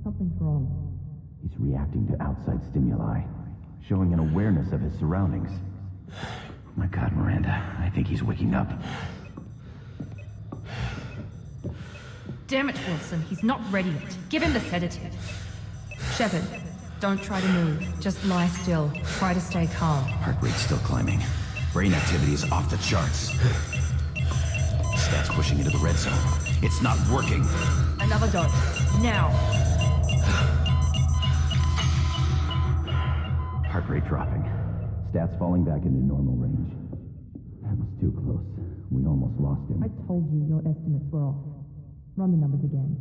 Something's wrong. He's reacting to outside stimuli, showing an awareness of his surroundings. My God, Miranda, I think he's waking up. Damn it, Wilson, he's not ready yet. Give him the sedative. Shepard, don't try to move. Just lie still. Try to stay calm. Heart rate's still climbing. Brain activity is off the charts. Stats pushing into the red zone. It's not working. Another dose. Now. Heart rate dropping. Stats falling back into normal range. That was too close. We almost lost him. I told you your estimates were off. Run the numbers again.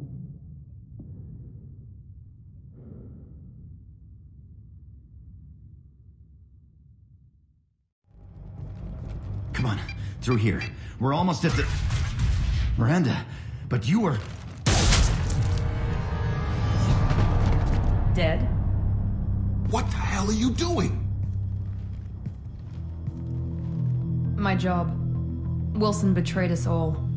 Come on, through here. We're almost at the... Miranda, but you were... Dead? What the hell are you doing? My job. Wilson betrayed us all.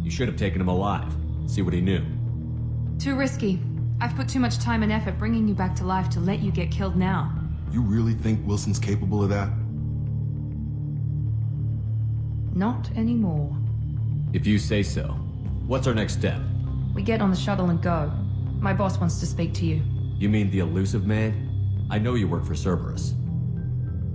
You should have taken him alive. See what he knew. Too risky. I've put too much time and effort bringing you back to life to let you get killed now. You really think Wilson's capable of that? Not anymore. If you say so. What's our next step? We get on the shuttle and go. My boss wants to speak to you. You mean the elusive man? I know you work for Cerberus.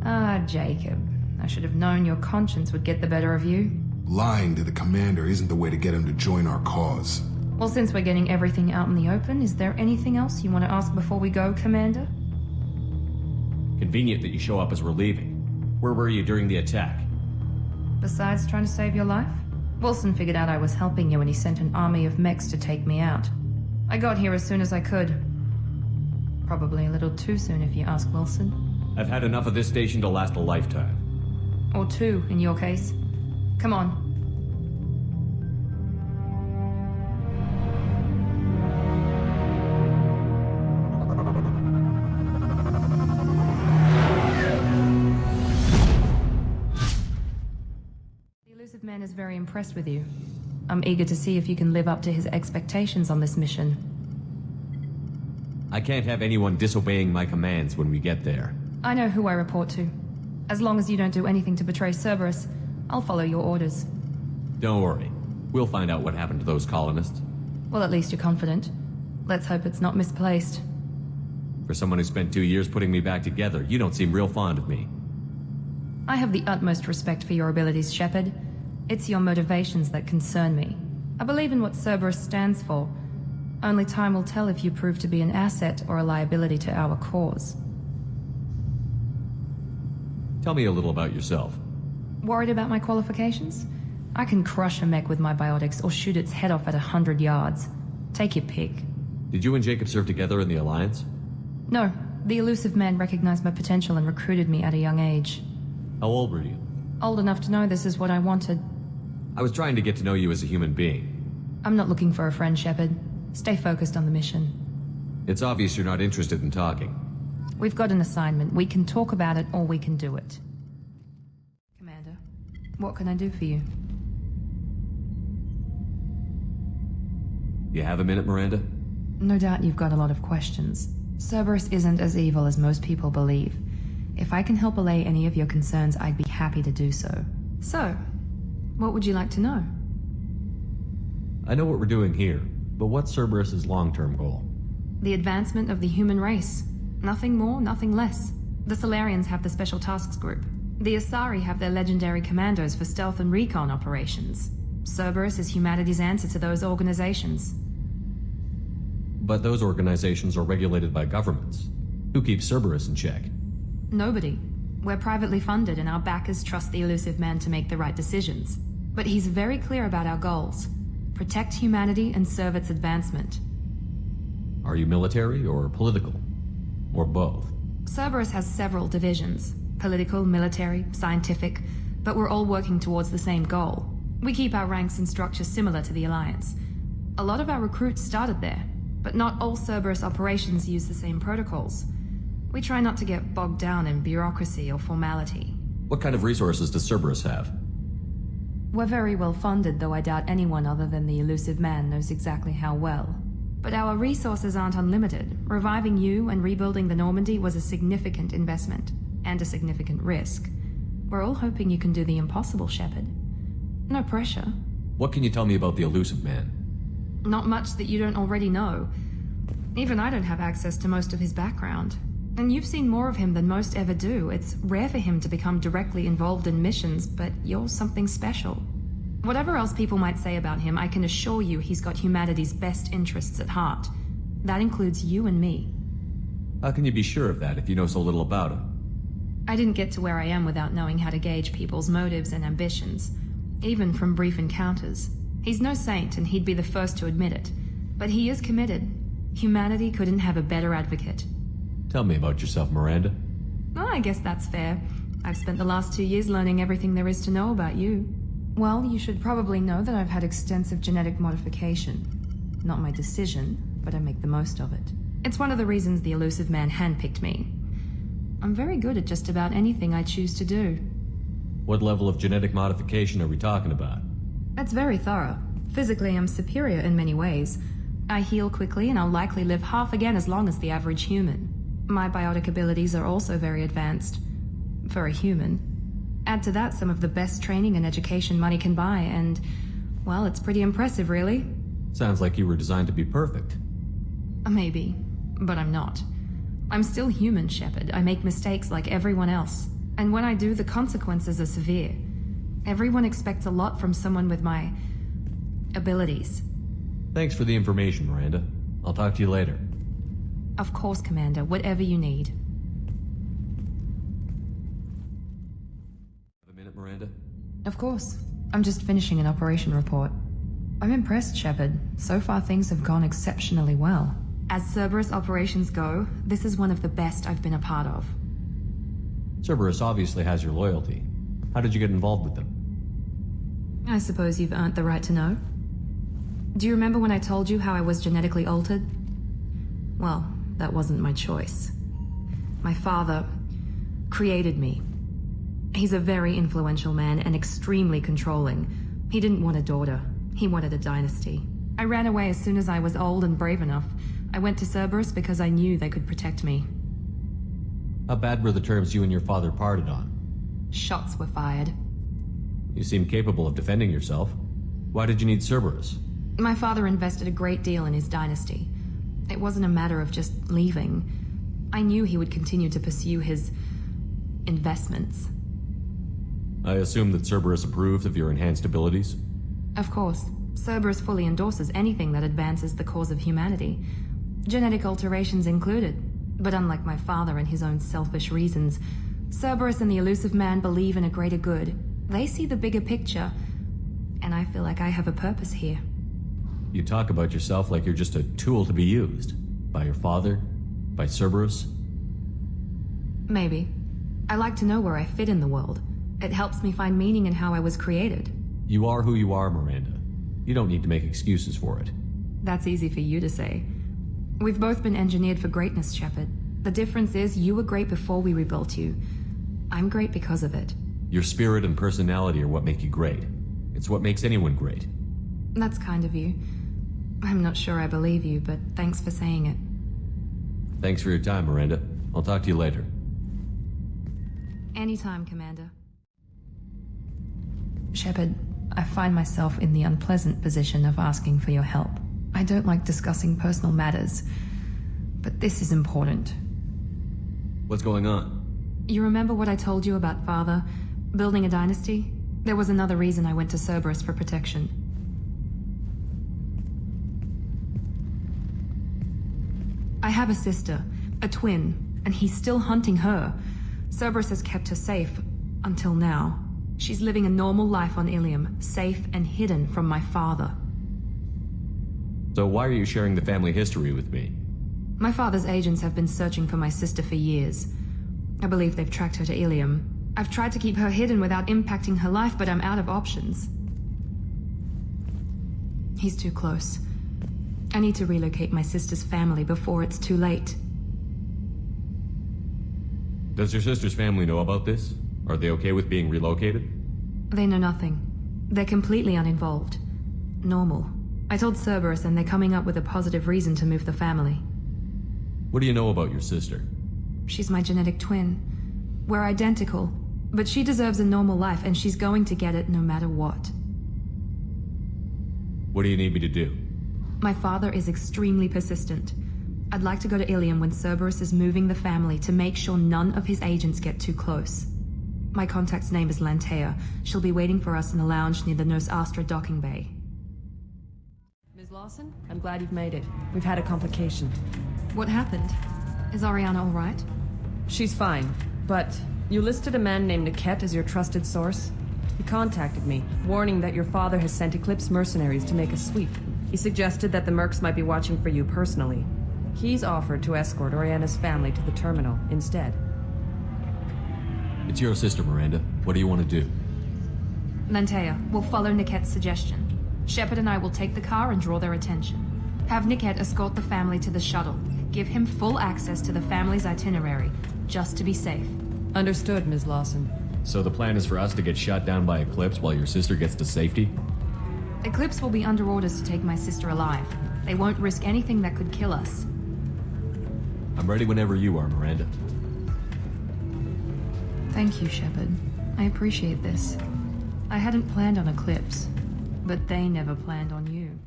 Ah, Jacob. I should have known your conscience would get the better of you. Lying to the commander isn't the way to get him to join our cause. Well, since we're getting everything out in the open, is there anything else you want to ask before we go, Commander? Convenient that you show up as we're leaving. Where were you during the attack? Besides trying to save your life? Wilson figured out I was helping you and he sent an army of mechs to take me out. I got here as soon as I could. Probably a little too soon if you ask Wilson. I've had enough of this station to last a lifetime. Or two, in your case. Come on. The elusive man is very impressed with you. I'm eager to see if you can live up to his expectations on this mission. I can't have anyone disobeying my commands when we get there. I know who I report to. As long as you don't do anything to betray Cerberus, I'll follow your orders. Don't worry. We'll find out what happened to those colonists. Well, at least you're confident. Let's hope it's not misplaced. For someone who spent 2 years putting me back together, you don't seem real fond of me. I have the utmost respect for your abilities, Shepard. It's your motivations that concern me. I believe in what Cerberus stands for. Only time will tell if you prove to be an asset or a liability to our cause. Tell me a little about yourself. Worried about my qualifications? I can crush a mech with my biotics or shoot its head off at 100 yards. Take your pick. Did you and Jacob serve together in the Alliance? No, the elusive man recognized my potential and recruited me at a young age. How old were you? Old enough to know this is what I wanted. I was trying to get to know you as a human being. I'm not looking for a friend, Shepard. Stay focused on the mission. It's obvious you're not interested in talking. We've got an assignment. We can talk about it or we can do it. Commander, what can I do for you? You have a minute, Miranda? No doubt you've got a lot of questions. Cerberus isn't as evil as most people believe. If I can help allay any of your concerns, I'd be happy to do so. So, what would you like to know? I know what we're doing here, but what's Cerberus's long-term goal? The advancement of the human race. Nothing more, nothing less. The Solarians have the Special Tasks Group. The Asari have their legendary commandos for stealth and recon operations. Cerberus is humanity's answer to those organizations. But those organizations are regulated by governments. Who keeps Cerberus in check? Nobody. We're privately funded and our backers trust the elusive man to make the right decisions. But he's very clear about our goals. Protect humanity and serve its advancement. Are you military or political? Or both? Cerberus has several divisions. Political, military, scientific, but we're all working towards the same goal. We keep our ranks and structure similar to the Alliance. A lot of our recruits started there, but not all Cerberus operations use the same protocols. We try not to get bogged down in bureaucracy or formality. What kind of resources does Cerberus have? We're very well funded, though I doubt anyone other than the elusive man knows exactly how well. But our resources aren't unlimited. Reviving you and rebuilding the Normandy was a significant investment, and a significant risk. We're all hoping you can do the impossible, Shepard. No pressure. What can you tell me about the elusive man? Not much that you don't already know. Even I don't have access to most of his background. And you've seen more of him than most ever do. It's rare for him to become directly involved in missions, but you're something special. Whatever else people might say about him, I can assure you he's got humanity's best interests at heart. That includes you and me. How can you be sure of that if you know so little about him? I didn't get to where I am without knowing how to gauge people's motives and ambitions, even from brief encounters. He's no saint, and he'd be the first to admit it. But he is committed. Humanity couldn't have a better advocate. Tell me about yourself, Miranda. Well, I guess that's fair. I've spent the last 2 years learning everything there is to know about you. Well, you should probably know that I've had extensive genetic modification. Not my decision, but I make the most of it. It's one of the reasons the elusive man handpicked me. I'm very good at just about anything I choose to do. What level of genetic modification are we talking about? That's very thorough. Physically, I'm superior in many ways. I heal quickly, and I'll likely live half again as long as the average human. My biotic abilities are also very advanced. For a human. Add to that some of the best training and education money can buy, and, well, it's pretty impressive, really. Sounds like you were designed to be perfect. Maybe, but I'm not. I'm still human, Shepard. I make mistakes like everyone else. And when I do, the consequences are severe. Everyone expects a lot from someone with my abilities. Thanks for the information, Miranda. I'll talk to you later. Of course, Commander. Whatever you need. Have a minute, Miranda? Of course. I'm just finishing an operation report. I'm impressed, Shepard. So far, things have gone exceptionally well. As Cerberus operations go, this is one of the best I've been a part of. Cerberus obviously has your loyalty. How did you get involved with them? I suppose you've earned the right to know. Do you remember when I told you how I was genetically altered? Well, that wasn't my choice. My father created me. He's a very influential man and extremely controlling. He didn't want a daughter. He wanted a dynasty. I ran away as soon as I was old and brave enough. I went to Cerberus because I knew they could protect me. How bad were the terms you and your father parted on? Shots were fired. You seem capable of defending yourself. Why did you need Cerberus? My father invested a great deal in his dynasty. It wasn't a matter of just leaving. I knew he would continue to pursue his investments. I assume that Cerberus approved of your enhanced abilities? Of course. Cerberus fully endorses anything that advances the cause of humanity. Genetic alterations included. But unlike my father and his own selfish reasons, Cerberus and the elusive man believe in a greater good. They see the bigger picture, and I feel like I have a purpose here. You talk about yourself like you're just a tool to be used. By your father? By Cerberus? Maybe. I like to know where I fit in the world. It helps me find meaning in how I was created. You are who you are, Miranda. You don't need to make excuses for it. That's easy for you to say. We've both been engineered for greatness, Shepard. The difference is you were great before we rebuilt you. I'm great because of it. Your spirit and personality are what make you great. It's what makes anyone great. That's kind of you. I'm not sure I believe you, but thanks for saying it. Thanks for your time, Miranda. I'll talk to you later. Anytime, Commander. Shepard, I find myself in the unpleasant position of asking for your help. I don't like discussing personal matters, but this is important. What's going on? You remember what I told you about Father? Building a dynasty? There was another reason I went to Cerberus for protection. I have a sister, a twin, and he's still hunting her. Cerberus has kept her safe, until now. She's living a normal life on Ilium, safe and hidden from my father. So why are you sharing the family history with me? My father's agents have been searching for my sister for years. I believe they've tracked her to Ilium. I've tried to keep her hidden without impacting her life, but I'm out of options. He's too close. I need to relocate my sister's family before it's too late. Does your sister's family know about this? Are they okay with being relocated? They know nothing. They're completely uninvolved. Normal. I told Cerberus and they're coming up with a positive reason to move the family. What do you know about your sister? She's my genetic twin. We're identical, but she deserves a normal life and she's going to get it no matter what. What do you need me to do? My father is extremely persistent. I'd like to go to Ilium when Cerberus is moving the family to make sure none of his agents get too close. My contact's name is Lantea. She'll be waiting for us in the lounge near the Nurse Astra docking bay. Ms. Lawson, I'm glad you've made it. We've had a complication. What happened? Is Ariana all right? She's fine, but you listed a man named Niket as your trusted source. He contacted me, warning that your father has sent Eclipse mercenaries to make a sweep. He suggested that the Mercs might be watching for you personally. He's offered to escort Oriana's family to the terminal instead. It's your sister, Miranda. What do you want to do? Lantea, we'll follow Niket's suggestion. Shepard and I will take the car and draw their attention. Have Niket escort the family to the shuttle. Give him full access to the family's itinerary, just to be safe. Understood, Ms. Lawson. So the plan is for us to get shot down by Eclipse while your sister gets to safety? Eclipse will be under orders to take my sister alive. They won't risk anything that could kill us. I'm ready whenever you are, Miranda. Thank you, Shepard. I appreciate this. I hadn't planned on Eclipse, but they never planned on you.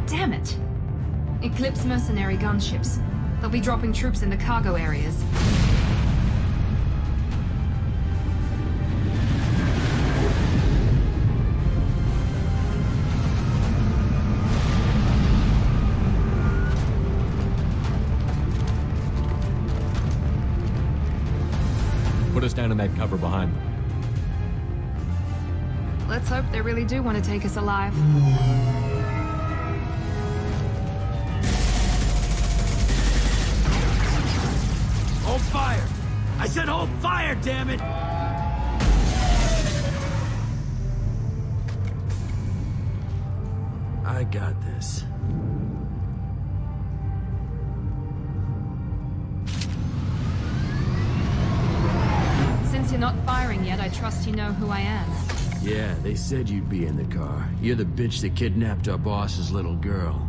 Damn it! Eclipse mercenary gunships. They'll be dropping troops in the cargo areas. Put us down in that cover behind them. Let's hope they really do want to take us alive. Hold fire! I said hold fire, damn it! I got this. Since you're not firing yet, I trust you know who I am. Yeah, they said you'd be in the car. You're the bitch that kidnapped our boss's little girl.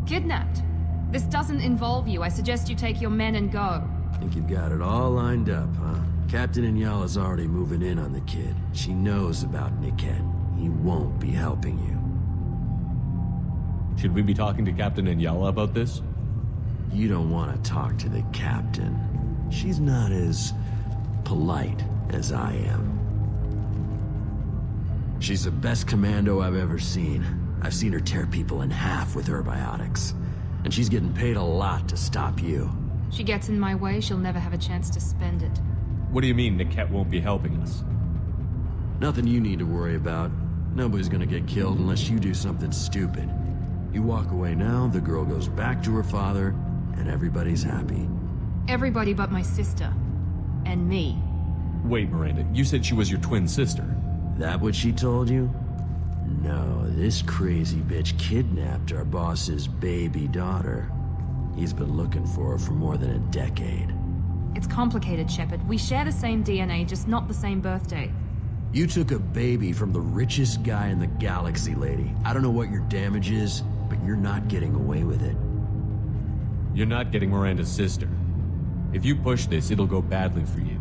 Kidnapped? This doesn't involve you. I suggest you take your men and go. Think you've got it all lined up, huh? Captain Inyala's already moving in on the kid. She knows about Niket. He won't be helping you. Should we be talking to Captain Inyala about this? You don't want to talk to the captain. She's not as polite as I am. She's the best commando I've ever seen. I've seen her tear people in half with her biotics. And she's getting paid a lot to stop you. She gets in my way, she'll never have a chance to spend it. What do you mean Niket won't be helping us? Nothing you need to worry about. Nobody's gonna get killed unless you do something stupid. You walk away now, the girl goes back to her father, and everybody's happy. Everybody but my sister. And me. Wait, Miranda, you said she was your twin sister. That what she told you? No, this crazy bitch kidnapped our boss's baby daughter. He's been looking for her for more than a decade. It's complicated, Shepard. We share the same DNA, just not the same birthday. You took a baby from the richest guy in the galaxy, lady. I don't know what your damage is, but you're not getting away with it. You're not getting Miranda's sister. If you push this, it'll go badly for you.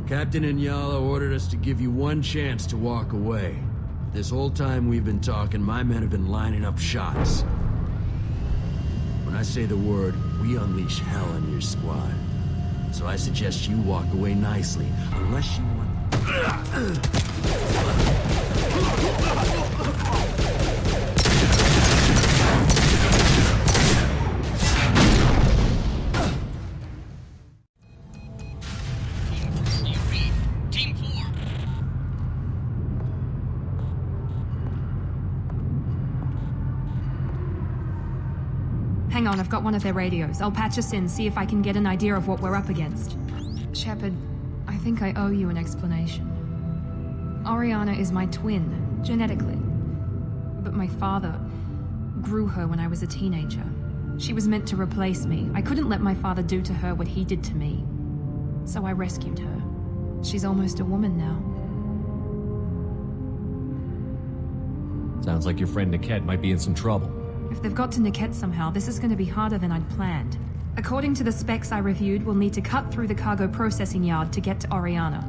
Captain Inyala ordered us to give you one chance to walk away. This whole time we've been talking, my men have been lining up shots. When I say the word, we unleash hell on your squad. So I suggest you walk away nicely, unless you want... Team 4. Hang on, I've got one of their radios. I'll patch us in, see if I can get an idea of what we're up against. Shepard, I think I owe you an explanation. Oriana is my twin, genetically. But my father grew her when I was a teenager. She was meant to replace me. I couldn't let my father do to her what he did to me. So I rescued her. She's almost a woman now. Sounds like your friend Niket might be in some trouble. If they've got to Niket somehow, this is going to be harder than I'd planned. According to the specs I reviewed, we'll need to cut through the cargo processing yard to get to Oriana.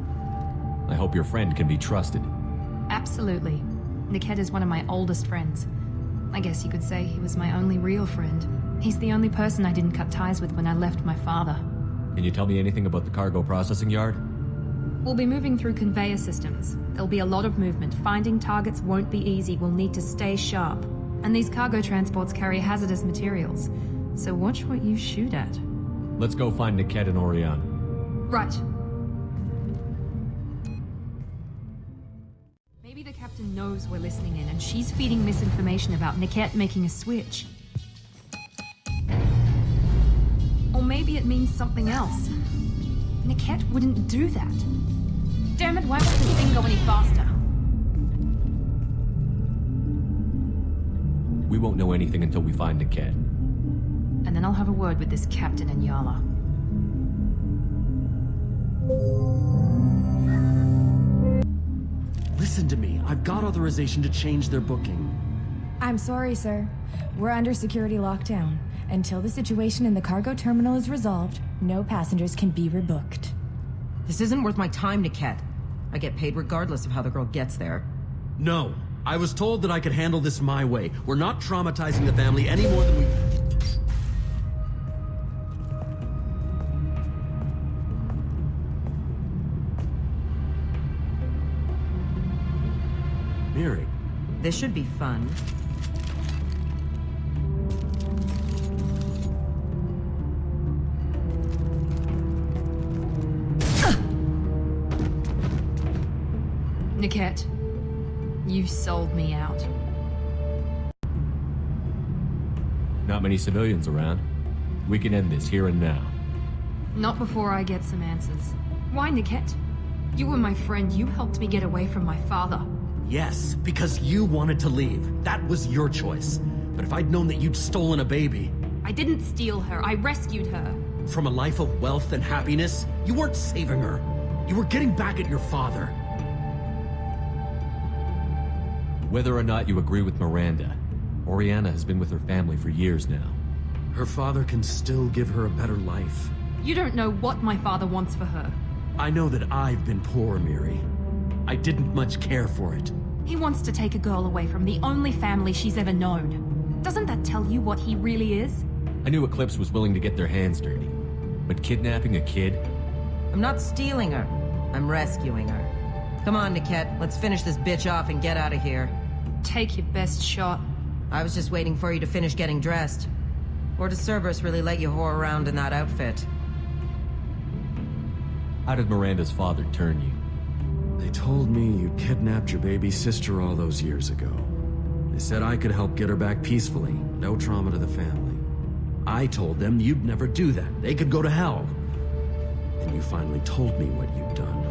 I hope your friend can be trusted. Absolutely. Niket is one of my oldest friends. I guess you could say he was my only real friend. He's the only person I didn't cut ties with when I left my father. Can you tell me anything about the cargo processing yard? We'll be moving through conveyor systems. There'll be a lot of movement. Finding targets won't be easy. We'll need to stay sharp. And these cargo transports carry hazardous materials. So watch what you shoot at. Let's go find Niket and Oriana. Right. Maybe the captain knows we're listening in and she's feeding misinformation about Niket making a switch. Or maybe it means something else. Niket wouldn't do that. Damn it, why won't this thing go any faster? We won't know anything until we find Niket. And then I'll have a word with this captain and Yala. Listen to me. I've got authorization to change their booking. I'm sorry, sir. We're under security lockdown. Until the situation in the cargo terminal is resolved, no passengers can be rebooked. This isn't worth my time, Niket. I get paid regardless of how the girl gets there. No. I was told that I could handle this my way. We're not traumatizing the family any more than we... Miri. This should be fun. Niket, you sold me out. Not many civilians around. We can end this here and now. Not before I get some answers. Why, Niket? You were my friend. You helped me get away from my father. Yes, because you wanted to leave. That was your choice. But if I'd known that you'd stolen a baby... I didn't steal her. I rescued her. From a life of wealth and happiness, you weren't saving her. You were getting back at your father. Whether or not you agree with Miranda, Oriana has been with her family for years now. Her father can still give her a better life. You don't know what my father wants for her. I know that I've been poor, Miri. I didn't much care for it. He wants to take a girl away from the only family she's ever known. Doesn't that tell you what he really is? I knew Eclipse was willing to get their hands dirty. But kidnapping a kid? I'm not stealing her. I'm rescuing her. Come on, Niket. Let's finish this bitch off and get out of here. Take your best shot. I was just waiting for you to finish getting dressed. Or does Cerberus really let you whore around in that outfit? How did Miranda's father turn you? They told me you kidnapped your baby sister all those years ago. They said I could help get her back peacefully, no trauma to the family. I told them you'd never do that. They could go to hell. And you finally told me what you'd done.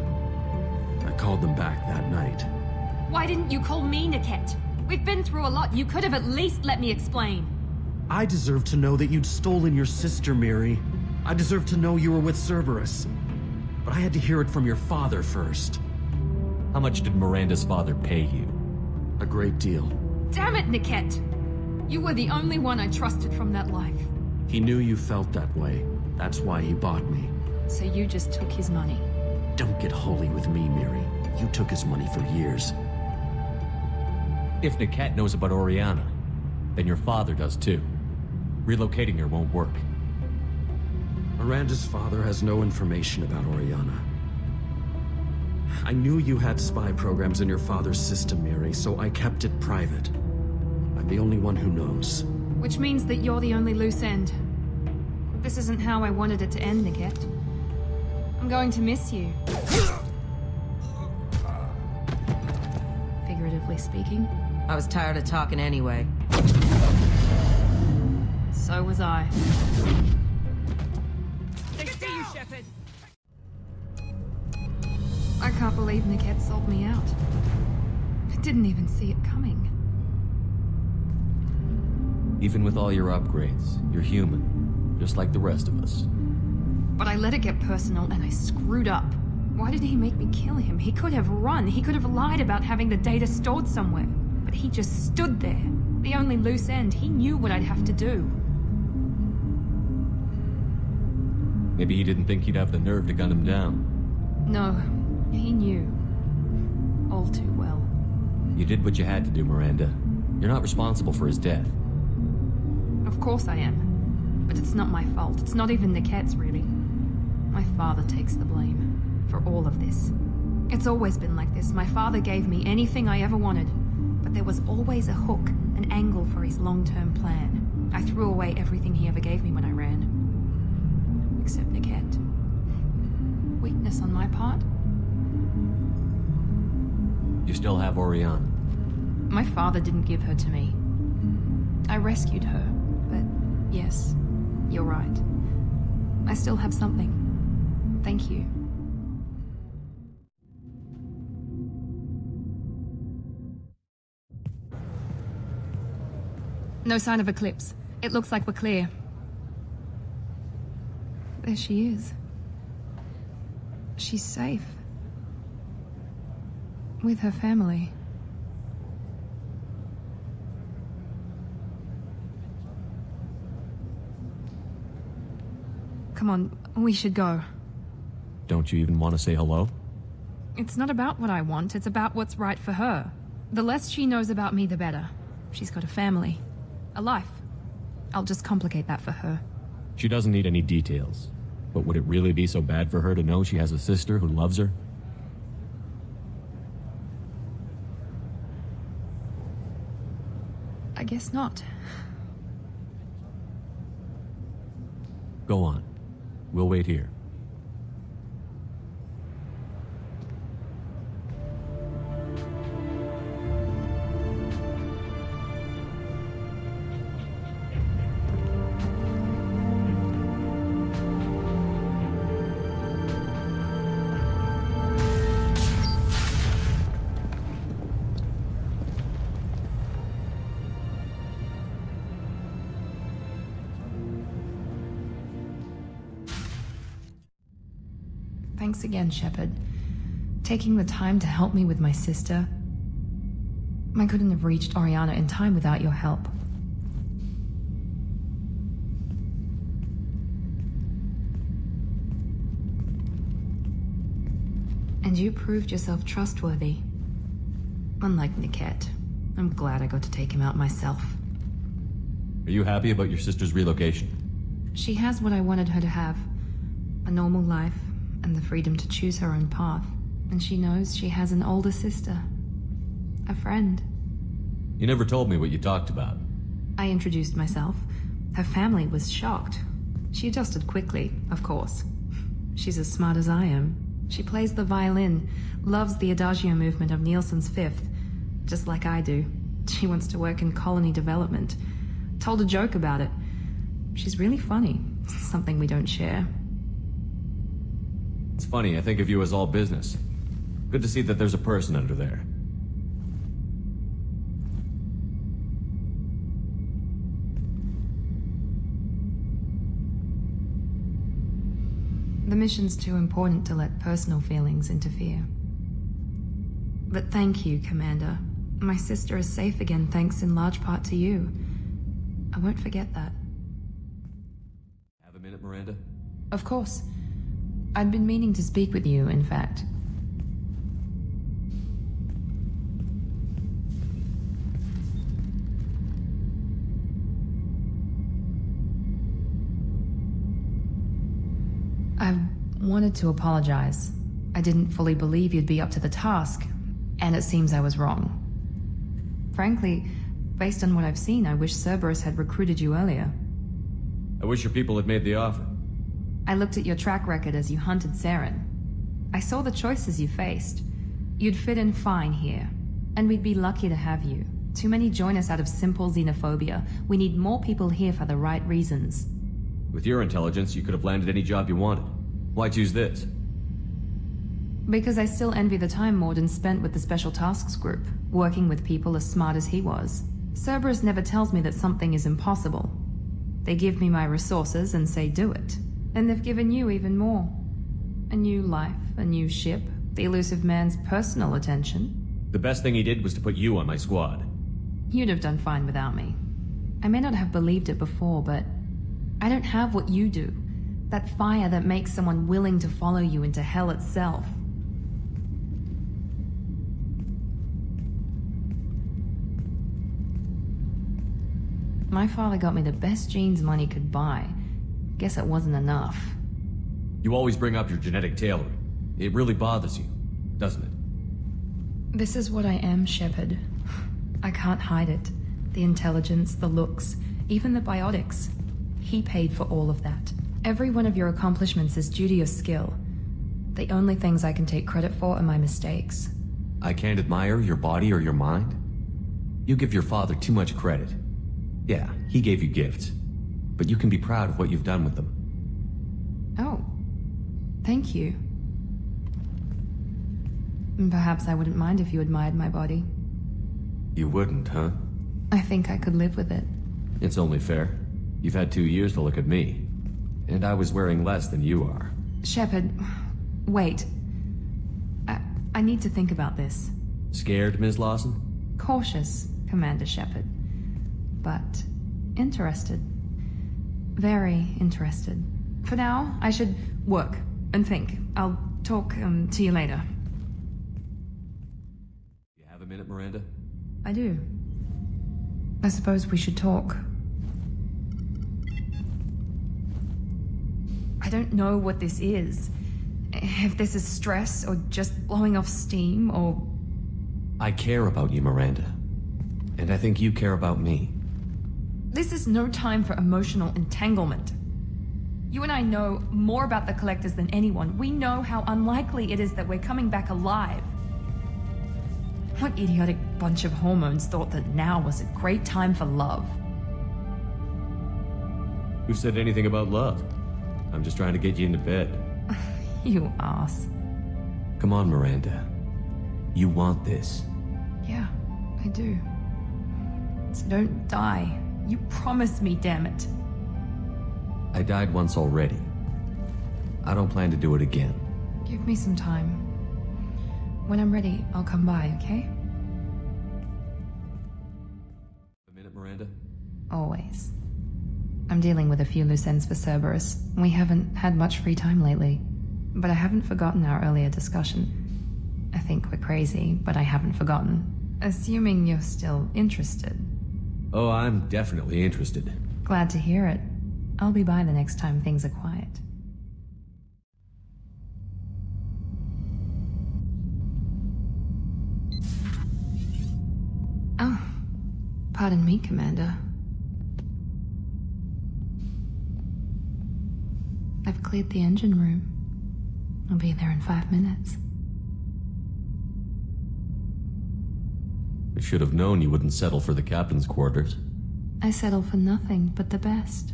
I called them back that night. Why didn't you call me, Niket? We've been through a lot. You could have at least let me explain. I deserve to know that you'd stolen your sister, Miri. I deserve to know you were with Cerberus. But I had to hear it from your father first. How much did Miranda's father pay you? A great deal. Damn it, Niket! You were the only one I trusted from that life. He knew you felt that way. That's why he bought me. So you just took his money. Don't get holy with me, Miri. You took his money for years. If Niket knows about Oriana, then your father does too. Relocating her won't work. Miranda's father has no information about Oriana. I knew you had spy programs in your father's system, Miri, so I kept it private. I'm the only one who knows. Which means that you're the only loose end. This isn't how I wanted it to end, Niket. I'm going to miss you. Figuratively speaking. I was tired of talking anyway. So was I. They see you, Shepard! I can't believe Niket sold me out. I didn't even see it coming. Even with all your upgrades, you're human, just like the rest of us. But I let it get personal and I screwed up. Why did he make me kill him? He could have run. He could have lied about having the data stored somewhere. but he just stood there. The only loose end. He knew what I'd have to do. Maybe he didn't think he'd have the nerve to gun him down. No, he knew. All too well. You did what you had to do, Miranda. You're not responsible for his death. Of course I am. But it's not my fault. It's not even Niquette's, really. My father takes the blame for all of this. It's always been like this. My father gave me anything I ever wanted, but there was always a hook, an angle for his long-term plan. I threw away everything he ever gave me when I ran. Except Niquette. Weakness on my part? You still have Oriana. My father didn't give her to me. I rescued her, but yes, you're right. I still have something. Thank you. No sign of Eclipse. It looks like we're clear. There she is. She's safe. With her family. Come on, we should go. Don't you even want to say hello? It's not about what I want, it's about what's right for her. The less she knows about me, the better. She's got a family. A life. I'll just complicate that for her. She doesn't need any details. But would it really be so bad for her to know she has a sister who loves her? I guess not. Go on. We'll wait here. Thanks again, Shepard. Taking the time to help me with my sister. I couldn't have reached Oriana in time without your help. And you proved yourself trustworthy. Unlike Niquette, I'm glad I got to take him out myself. Are you happy about your sister's relocation? She has what I wanted her to have. A normal life, and the freedom to choose her own path. And she knows she has an older sister. A friend. You never told me what you talked about. I introduced myself. Her family was shocked. She adjusted quickly, of course. She's as smart as I am. She plays the violin, loves the adagio movement of Nielsen's Fifth, just like I do. She wants to work in colony development. Told a joke about it. She's really funny. Something we don't share. It's funny, I think of you as all business. Good to see that there's a person under there. The mission's too important to let personal feelings interfere. But thank you, Commander. My sister is safe again thanks in large part to you. I won't forget that. Have a minute, Miranda? Of course. I'd been meaning to speak with you, in fact. I wanted to apologize. I didn't fully believe you'd be up to the task, and it seems I was wrong. Frankly, based on what I've seen, I wish Cerberus had recruited you earlier. I wish your people had made the offer. I looked at your track record as you hunted Saren. I saw the choices you faced. You'd fit in fine here, and we'd be lucky to have you. Too many join us out of simple xenophobia. We need more people here for the right reasons. With your intelligence, you could have landed any job you wanted. Why choose this? Because I still envy the time Morden spent with the Special Tasks Group, working with people as smart as he was. Cerberus never tells me that something is impossible. They give me my resources and say do it. And they've given you even more. A new life, a new ship, the elusive man's personal attention. The best thing he did was to put you on my squad. You'd have done fine without me. I may not have believed it before, but I don't have what you do. That fire that makes someone willing to follow you into hell itself. My father got me the best genes money could buy. Guess it wasn't enough. You always bring up your genetic tailoring. It really bothers you, doesn't it? This is what I am, Shepard. I can't hide it. The intelligence, the looks, even the biotics. He paid for all of that. Every one of your accomplishments is due to your skill. The only things I can take credit for are my mistakes. I can't admire your body or your mind? You give your father too much credit. Yeah, he gave you gifts, but you can be proud of what you've done with them. Oh, thank you. Perhaps I wouldn't mind if you admired my body. You wouldn't, huh? I think I could live with it. It's only fair. You've had 2 years to look at me, and I was wearing less than you are. Shepard, wait. I need to think about this. Scared, Ms. Lawson? Cautious, Commander Shepard. But interested. Very interested. For now, I should work and think. I'll talk to you later. You have a minute, Miranda? I do. I suppose we should talk. I don't know what this is. If this is stress, or just blowing off steam, or... I care about you, Miranda. And I think you care about me. This is no time for emotional entanglement. You and I know more about the Collectors than anyone. We know how unlikely it is that we're coming back alive. What idiotic bunch of hormones thought that now was a great time for love? Who said anything about love? I'm just trying to get you into bed. You ass. Come on, Miranda. You want this. Yeah, I do. So don't die. You promised me, damn it. I died once already. I don't plan to do it again. Give me some time. When I'm ready, I'll come by, okay? A minute, Miranda? Always. I'm dealing with a few loose ends for Cerberus. We haven't had much free time lately. But I haven't forgotten our earlier discussion. I think we're crazy, but I haven't forgotten. Assuming you're still interested. Oh, I'm definitely interested. Glad to hear it. I'll be by the next time things are quiet. Oh, pardon me, Commander. I've cleared the engine room. I'll be there in 5 minutes. I should have known you wouldn't settle for the captain's quarters. I settle for nothing but the best.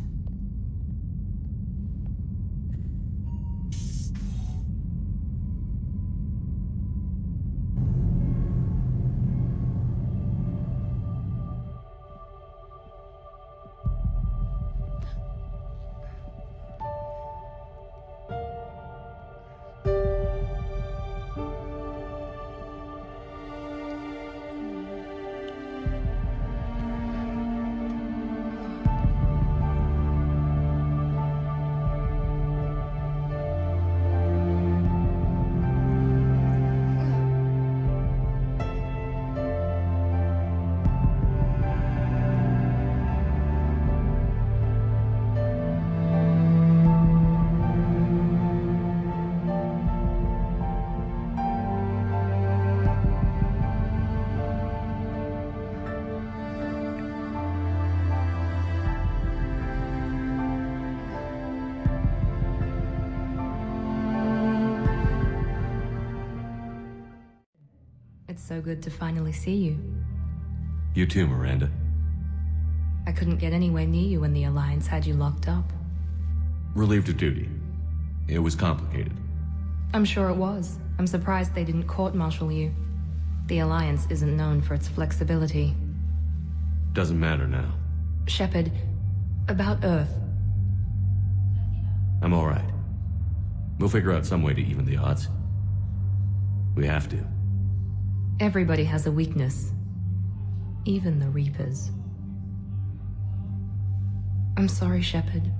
It's so good to finally see you. You too, Miranda. I couldn't get anywhere near you when the Alliance had you locked up. Relieved of duty. It was complicated. I'm sure it was. I'm surprised they didn't court-martial you. The Alliance isn't known for its flexibility. Doesn't matter now. Shepard, about Earth. I'm all right. We'll figure out some way to even the odds. We have to. Everybody has a weakness. even the Reapers. I'm sorry, Shepard.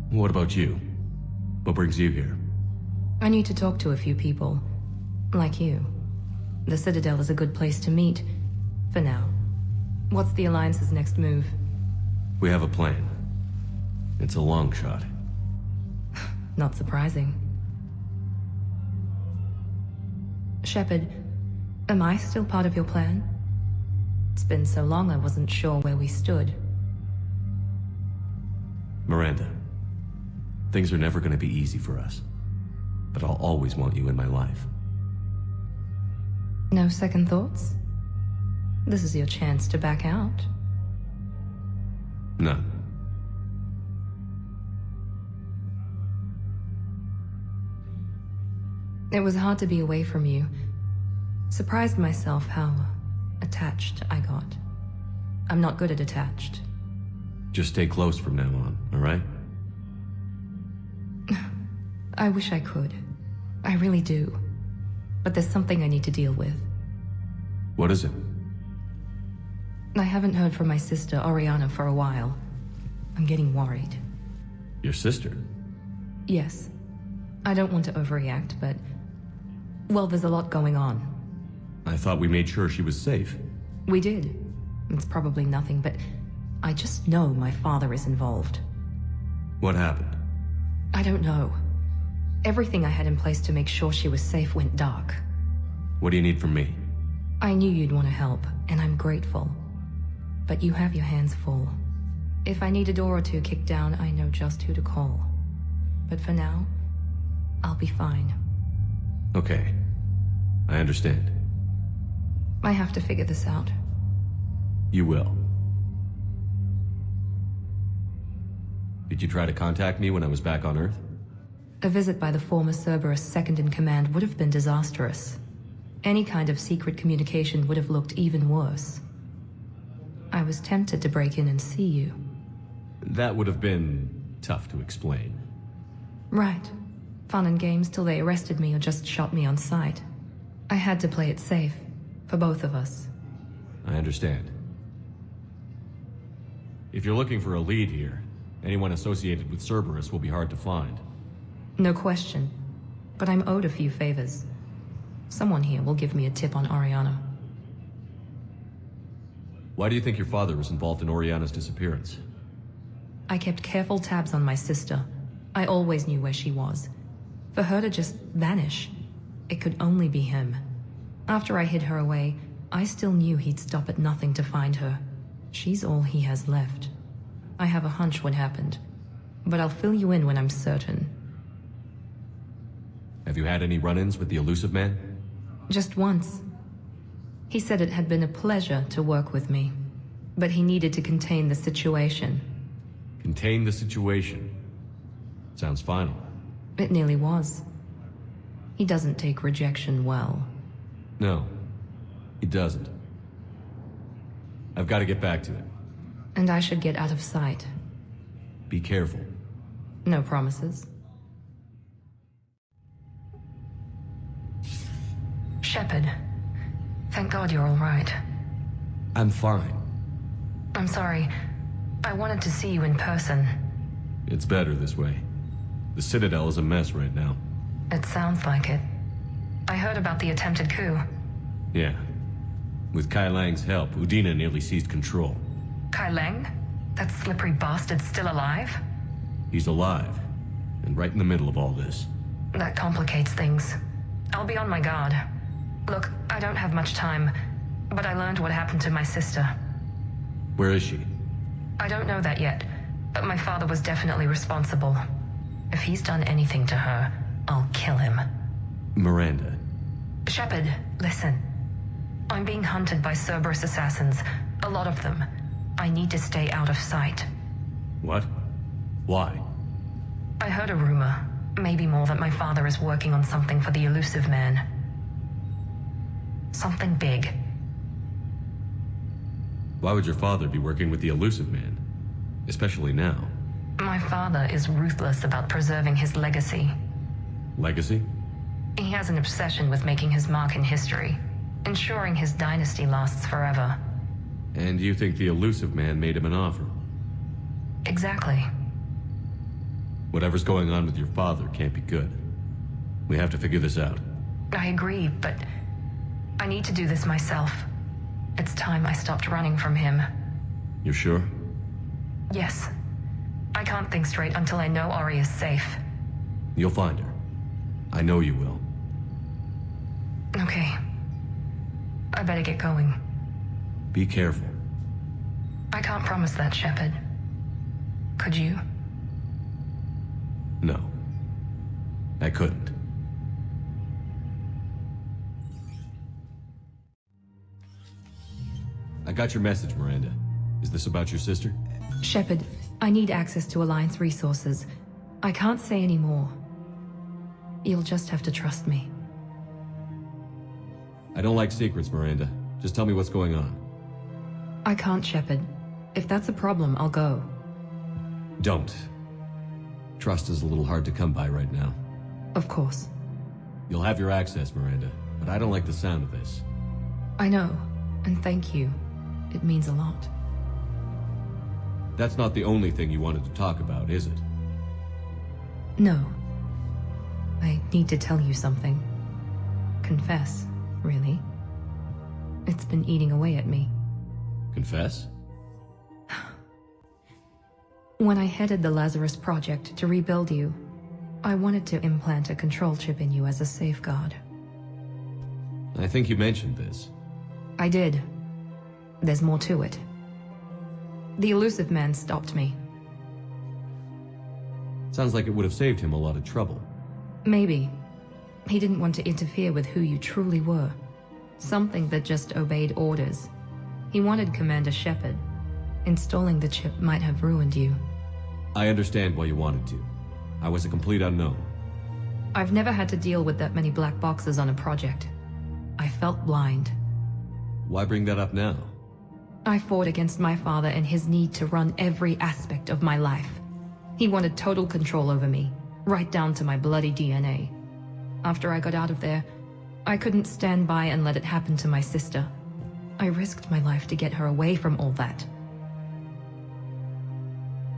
What about you? What brings you here? I need to talk to a few people. Like you. The Citadel is a good place to meet. For now. What's the Alliance's next move? We have a plan. It's a long shot. Not surprising. Shepard, am I still part of your plan? It's been so long I wasn't sure where we stood. Miranda, things are never gonna be easy for us. But I'll always want you in my life. No second thoughts? This is your chance to back out. None. It was hard to be away from you. Surprised myself how attached I got. I'm not good at attached. Just stay close from now on, alright? I wish I could. I really do. But there's something I need to deal with. What is it? I haven't heard from my sister, Oriana, for a while. I'm getting worried. Your sister? Yes. I don't want to overreact, but... well, there's a lot going on. I thought we made sure she was safe. We did. It's probably nothing, but... I just know my father is involved. What happened? I don't know. Everything I had in place to make sure she was safe went dark. What do you need from me? I knew you'd want to help, and I'm grateful. But you have your hands full. If I need a door or two kicked down, I know just who to call. But for now, I'll be fine. Okay. I understand. I have to figure this out. You will. Did you try to contact me when I was back on Earth? A visit by the former Cerberus second-in-command would have been disastrous. Any kind of secret communication would have looked even worse. I was tempted to break in and see you. That would have been tough to explain. Right. Fun and games till they arrested me or just shot me on sight. I had to play it safe, for both of us. I understand. If you're looking for a lead here, anyone associated with Cerberus will be hard to find. No question. But I'm owed a few favors. Someone here will give me a tip on Oriana. Why do you think your father was involved in Oriana's disappearance? I kept careful tabs on my sister. I always knew where she was. For her to just vanish, it could only be him. After I hid her away, I still knew he'd stop at nothing to find her. She's all he has left. I have a hunch what happened, but I'll fill you in when I'm certain. Have you had any run-ins with the Elusive Man? Just once. He said it had been a pleasure to work with me, but he needed to contain the situation. Contain the situation. Sounds final. It nearly was. He doesn't take rejection well. No, he doesn't. I've got to get back to it. And I should get out of sight. Be careful. No promises. Shepard. Thank God you're all right. I'm fine. I'm sorry. I wanted to see you in person. It's better this way. The Citadel is a mess right now. It sounds like it. I heard about the attempted coup. Yeah. With Kai Lang's help, Udina nearly seized control. Kai Lang? That slippery bastard's still alive? He's alive, and right in the middle of all this. That complicates things. I'll be on my guard. Look, I don't have much time, but I learned what happened to my sister. Where is she? I don't know that yet, but my father was definitely responsible. If he's done anything to her, I'll kill him. Miranda. Shepard, listen. I'm being hunted by Cerberus assassins. A lot of them. I need to stay out of sight. What? Why? I heard a rumor, maybe more, that my father is working on something for the Elusive Man. Something big. Why would your father be working with the Elusive Man? Especially now. My father is ruthless about preserving his legacy. Legacy? He has an obsession with making his mark in history. ensuring his dynasty lasts forever. And you think the elusive man made him an offer? Exactly. Whatever's going on with your father can't be good. We have to figure this out. I agree, but I need to do this myself. It's time I stopped running from him. You sure? Yes. I can't think straight until I know Ori is safe. You'll find her. I know you will. Okay. I better get going. Be careful. I can't promise that, Shepard. Could you? No. I couldn't. I got your message, Miranda. Is this about your sister? Shepard, I need access to Alliance resources. I can't say any more. You'll just have to trust me. I don't like secrets, Miranda. Just tell me what's going on. I can't, Shepard. If that's a problem, I'll go. Don't. Trust is a little hard to come by right now. Of course. You'll have your access, Miranda, but I don't like the sound of this. I know, and thank you. It means a lot. That's not the only thing you wanted to talk about, is it? No. I need to tell you something. Confess, really. It's been eating away at me. Confess? When I headed the Lazarus Project to rebuild you, I wanted to implant a control chip in you as a safeguard. I think you mentioned this. I did. There's more to it. The elusive man stopped me. Sounds like it would have saved him a lot of trouble. Maybe. He didn't want to interfere with who you truly were. Something that just obeyed orders. He wanted Commander Shepard. Installing the chip might have ruined you. I understand why you wanted to. I was a complete unknown. I've never had to deal with that many black boxes on a project. I felt blind. Why bring that up now? I fought against my father and his need to run every aspect of my life. He wanted total control over me, right down to my bloody DNA. After I got out of there, I couldn't stand by and let it happen to my sister. I risked my life to get her away from all that.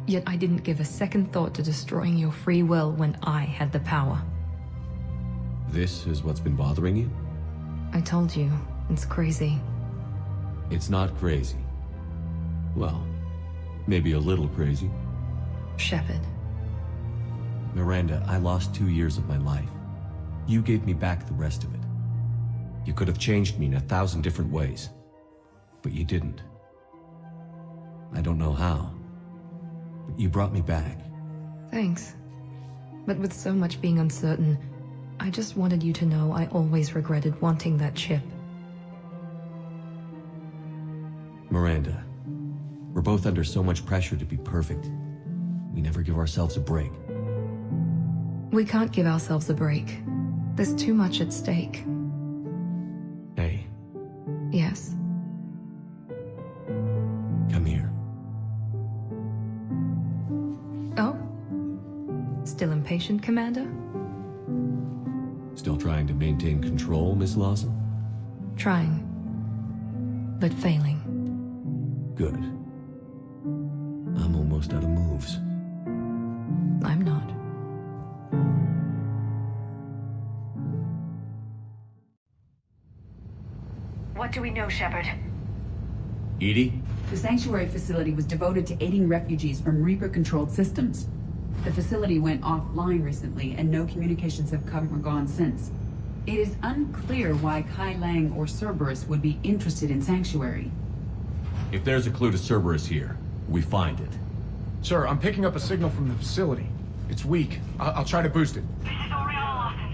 Yet I didn't give a second thought to destroying your free will when I had the power. This is what's been bothering you? I told you, it's crazy. It's not crazy. Well, maybe a little crazy. Shepard. Miranda, I lost 2 years of my life. You gave me back the rest of it. You could have changed me in 1,000 different ways. But you didn't. I don't know how. But you brought me back. Thanks. But with so much being uncertain, I just wanted you to know I always regretted wanting that chip. Miranda, we're both under so much pressure to be perfect. We never give ourselves a break. We can't give ourselves a break. There's too much at stake. Hey, Yes. come here. Oh? Still impatient, Commander? Still trying to maintain control, Miss Lawson? Trying. But failing. Good. I'm almost out of moves. I'm not. What do we know, Shepard? Edie? The sanctuary facility was devoted to aiding refugees from Reaper-controlled systems. The facility went offline recently, and no communications have come or gone since. It is unclear why Kai Lang or Cerberus would be interested in Sanctuary. If there's a clue to Cerberus here, we find it. Sir, I'm picking up a signal from the facility. It's weak. I'll try to boost it. This is Oriana Lawson.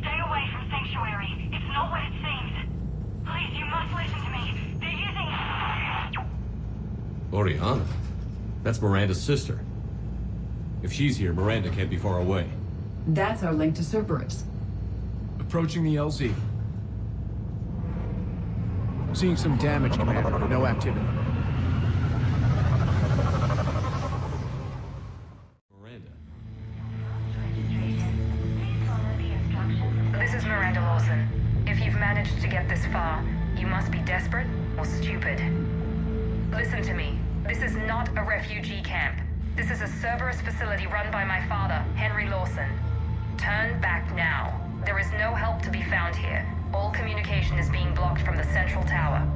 Stay away from Sanctuary. It's not what it seems. Please, you must listen to me. They're using... Oriana? That's Miranda's sister. If she's here, Miranda can't be far away. That's our link to Cerberus. Approaching the LZ. Seeing some damage, Commander, but no activity. Miranda. This is Miranda Lawson. If you've managed to get this far, or stupid. Listen to me. This is not a refugee camp. This is a Cerberus facility run by my father, Henry Lawson. Turn back now. There is no help to be found here. All communication is being blocked from the central tower.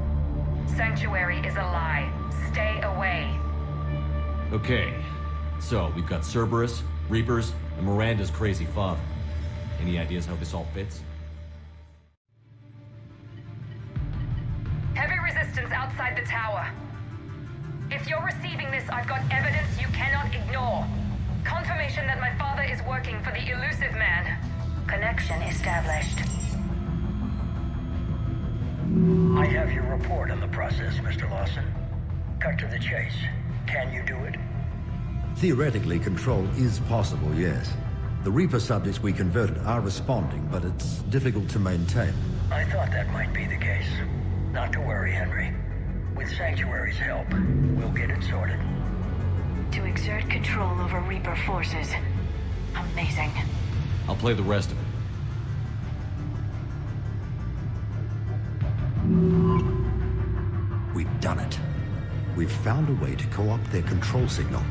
Sanctuary is a lie. Stay away. Okay. So, we've got Cerberus, Reapers, and Miranda's crazy father. Any ideas how this all fits? Heavy resistance outside the tower. If you're receiving this, I've got evidence you cannot ignore. Confirmation that my father is working for the elusive man. Connection established. I have your report on the process, Mr. Lawson. Cut to the chase. Can you do it? Theoretically, control is possible, yes. The Reaper subjects we converted are responding, but it's difficult to maintain. I thought that might be the case. Not to worry, Henry. With Sanctuary's help, we'll get it sorted. To exert control over Reaper forces. Amazing. I'll play the rest of it. We've done it. We've found a way to co-opt their control signal.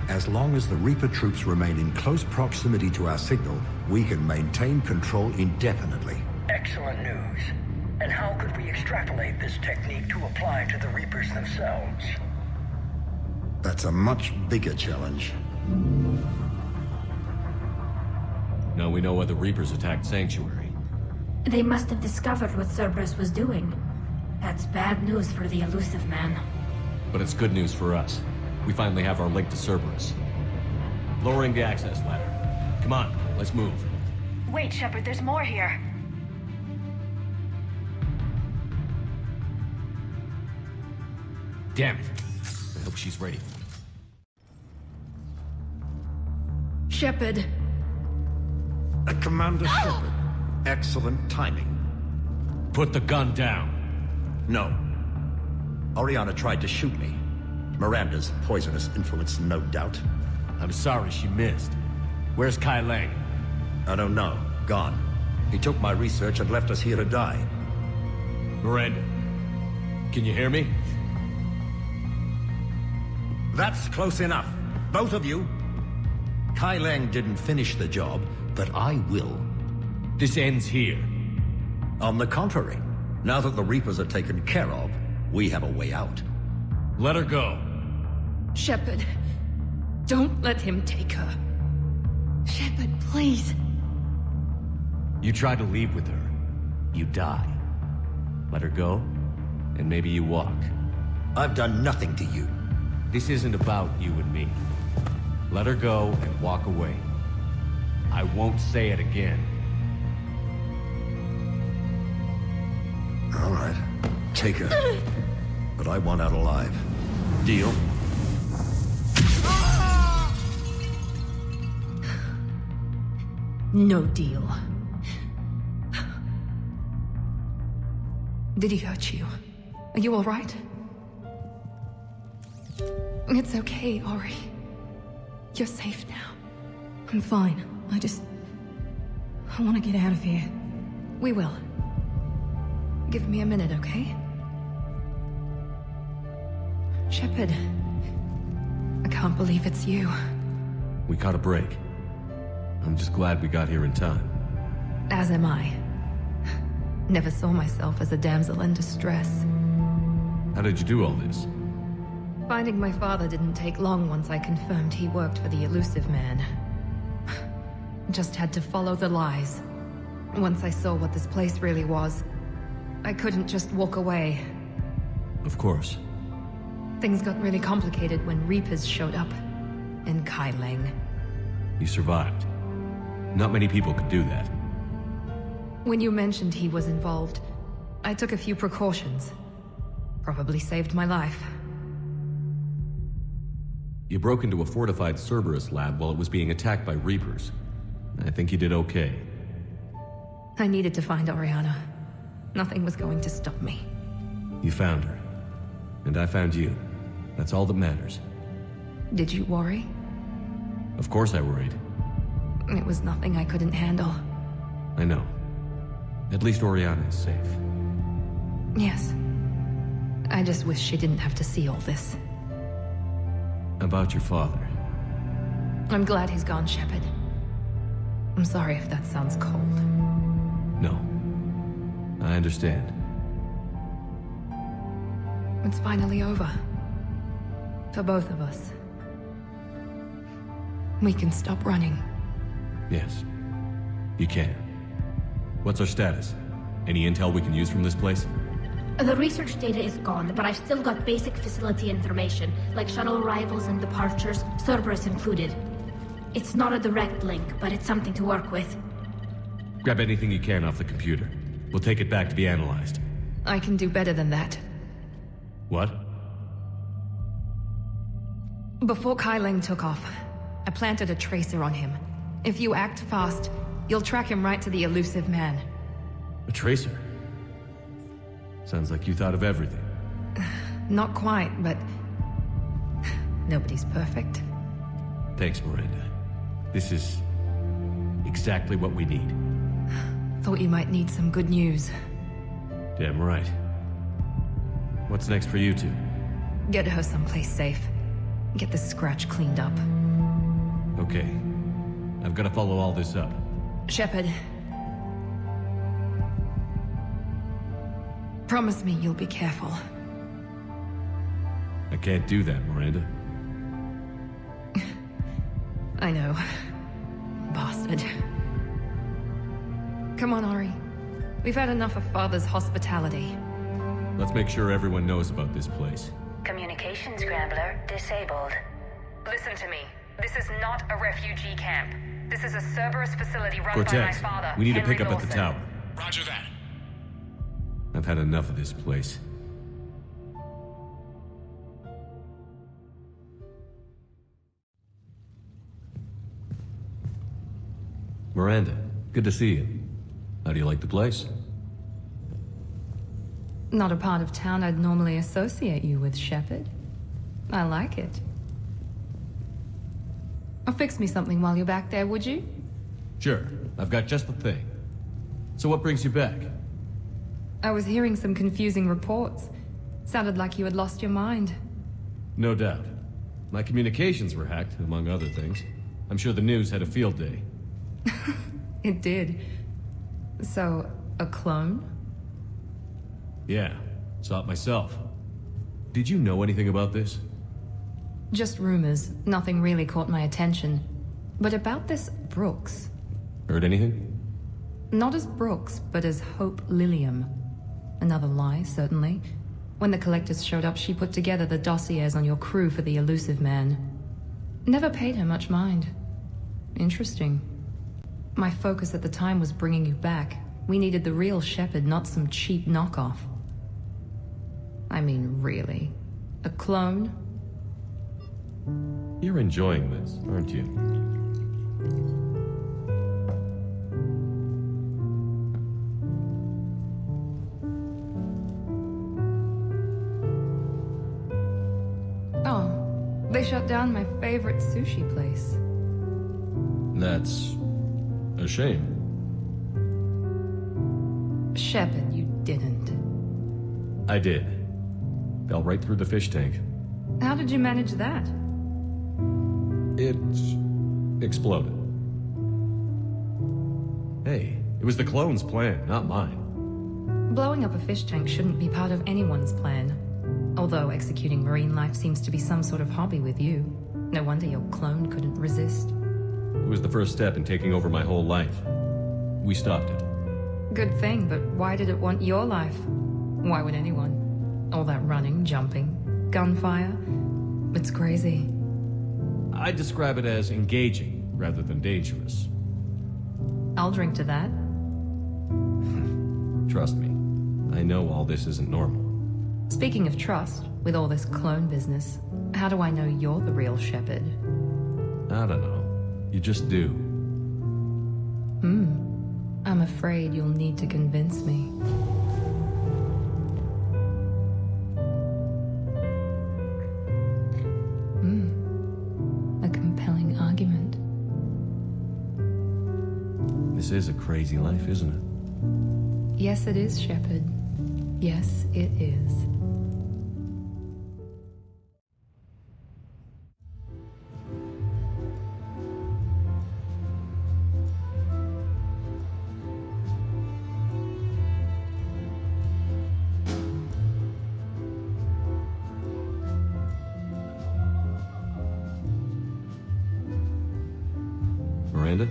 As long as the Reaper troops remain in close proximity to our signal, we can maintain control indefinitely. Excellent news. And how could we extrapolate this technique to apply to the Reapers themselves? That's a much bigger challenge. Now we know why the Reapers attacked Sanctuary. They must have discovered what Cerberus was doing. That's bad news for the elusive man. But it's good news for us. We finally have our link to Cerberus. Lowering the access ladder. Come on, let's move. Wait, Shepard, there's more here. Damn it. I hope she's ready. Shepard. Commander Shepard. Excellent timing. Put the gun down. No. Oriana tried to shoot me. Miranda's poisonous influence, no doubt. I'm sorry she missed. Where's Kai Lang? I don't know. Gone. He took my research and left us here to die. Miranda, can you hear me? That's close enough. Both of you. Kai Lang didn't finish the job, but I will. This ends here. On the contrary, now that the Reapers are taken care of, we have a way out. Let her go. Shepard, don't let him take her. Shepard, please. You try to leave with her, you die. Let her go, and maybe you walk. I've done nothing to you. This isn't about you and me. Let her go and walk away. I won't say it again. All right, take her. But I want out alive. Deal? No deal. Did he hurt you? Are you all right? It's okay, Ori. You're safe now. I'm fine. I want to get out of here. We will. Give me a minute, okay? Shepard. I can't believe it's you. We caught a break. I'm just glad we got here in time. As am I. Never saw myself as a damsel in distress. How did you do all this? Finding my father didn't take long once I confirmed he worked for the elusive man. Just had to follow the lies. Once I saw what this place really was, I couldn't just walk away. Of course. Things got really complicated when Reapers showed up. And Kai Lang. You survived. Not many people could do that. When you mentioned he was involved, I took a few precautions. Probably saved my life. You broke into a fortified Cerberus lab while it was being attacked by Reapers. I think you did okay. I needed to find Oriana. Nothing was going to stop me. You found her. And I found you. That's all that matters. Did you worry? Of course I worried. It was nothing I couldn't handle. I know. At least Oriana is safe. Yes. I just wish she didn't have to see all this. About your father. I'm glad he's gone, Shepard. I'm sorry if that sounds cold. No. I understand. It's finally over. For both of us. We can stop running. Yes. You can. What's our status? Any intel we can use from this place? The research data is gone, but I've still got basic facility information, like shuttle arrivals and departures, Cerberus included. It's not a direct link, but it's something to work with. Grab anything you can off the computer. We'll take it back to be analyzed. I can do better than that. What? Before Kai Leng took off, I planted a tracer on him. If you act fast, you'll track him right to the elusive man. A tracer? Sounds like you thought of everything. Not quite, but... nobody's perfect. Thanks, Miranda. This is... exactly what we need. Thought you might need some good news. Damn right. What's next for you two? Get her someplace safe. Get the scratch cleaned up. Okay. I've got to follow all this up. Shepard. Promise me you'll be careful. I can't do that, Miranda. I know. Bastard. Come on, Ori. We've had enough of Father's hospitality. Let's make sure everyone knows about this place. Communication scrambler disabled. Listen to me. This is not a refugee camp. This is a Cerberus facility run Cortex, by my father, we need Henry to pick up Lawson. at the tower. Roger that. I've had enough of this place. Miranda, good to see you. How do you like the place? Not a part of town I'd normally associate you with, Shepard. I like it. Fix me something while you're back there, would you? Sure, I've got just the thing. So what brings you back? I was hearing some confusing reports. Sounded like you had lost your mind. No doubt. My communications were hacked, among other things. I'm sure the news had a field day. It did. So, a clone? Yeah, saw it myself. Did you know anything about this? Just rumors. Nothing really caught my attention. But about this Brooks. Heard anything? Not as Brooks, but as Hope Lilium. Another lie, certainly. When the collectors showed up, she put together the dossiers on your crew for the elusive man. Never paid her much mind. Interesting. My focus at the time was bringing you back. We needed the real Shepard, not some cheap knockoff. I mean, really. A clone? You're enjoying this, aren't you? Oh, they shut down my favorite sushi place. That's... a shame. Shepard, you didn't. I did. Fell right through the fish tank. How did you manage that? It... exploded. Hey, it was the clone's plan, not mine. Blowing up a fish tank shouldn't be part of anyone's plan. Although executing marine life seems to be some sort of hobby with you. No wonder your clone couldn't resist. It was the first step in taking over my whole life. We stopped it. Good thing, but why did it want your life? Why would anyone? All that running, jumping, gunfire. It's crazy. I describe it as engaging rather than dangerous. I'll drink to that. Trust me, I know all this isn't normal. Speaking of trust, with all this clone business, how do I know you're the real Shepard? I don't know. You just do. I'm afraid you'll need to convince me. A compelling argument. This is a crazy life, isn't it? Yes, it is, Shepard. Yes, it is. Miranda?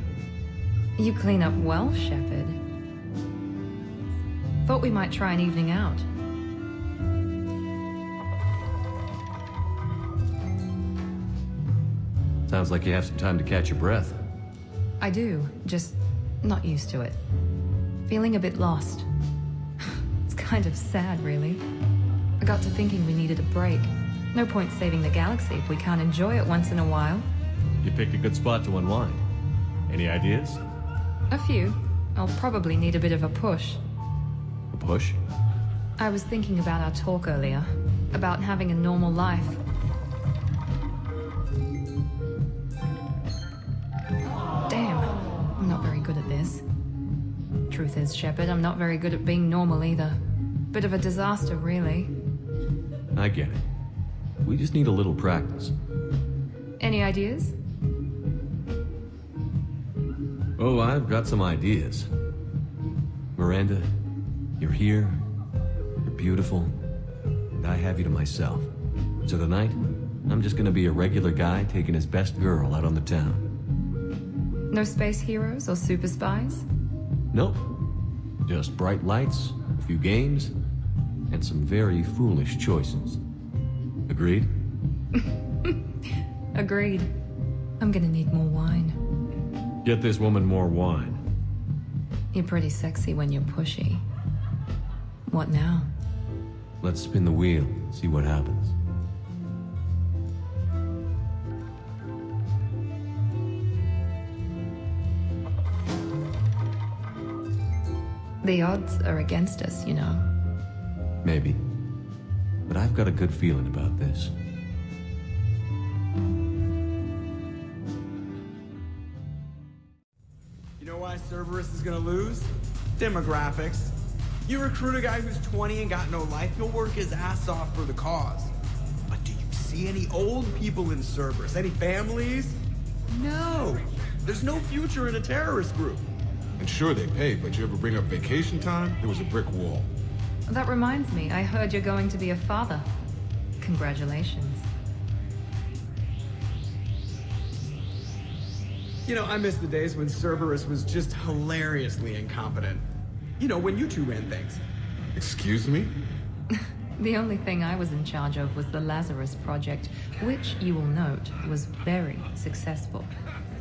You clean up well, Shepard. Thought we might try an evening out. Sounds like you have some time to catch your breath. I do, just not used to it. Feeling a bit lost. It's kind of sad, really. I got to thinking we needed a break. No point saving the galaxy if we can't enjoy it once in a while. You picked a good spot to unwind. Any ideas? A few. I'll probably need a bit of a push. A push? I was thinking about our talk earlier. About having a normal life. Damn, I'm not very good at this. Truth is, Shepard, I'm not very good at being normal either. Bit of a disaster, really. I get it. We just need a little practice. Any ideas? Oh, I've got some ideas. Miranda, you're here, you're beautiful, and I have you to myself. So tonight, I'm just gonna be a regular guy taking his best girl out on the town. No space heroes or super spies? Nope. Just bright lights, a few games, and some very foolish choices. Agreed? Agreed. I'm gonna need more wine. Get this woman more wine. You're pretty sexy when you're pushy. What now? Let's spin the wheel, see what happens. The odds are against us, you know. Maybe. But I've got a good feeling about this. You know why Cerberus is gonna lose? Demographics. You recruit a guy who's 20 and got no life, he'll work his ass off for the cause. But do you see any old people in Cerberus? Any families? No. There's no future in a terrorist group. And sure, they pay, but you ever bring up vacation time, there was a brick wall. That reminds me, I heard you're going to be a father. Congratulations. You know, I miss the days when Cerberus was just hilariously incompetent. You know, when you two ran things. Excuse me? The only thing I was in charge of was the Lazarus Project, which, you will note, was very successful.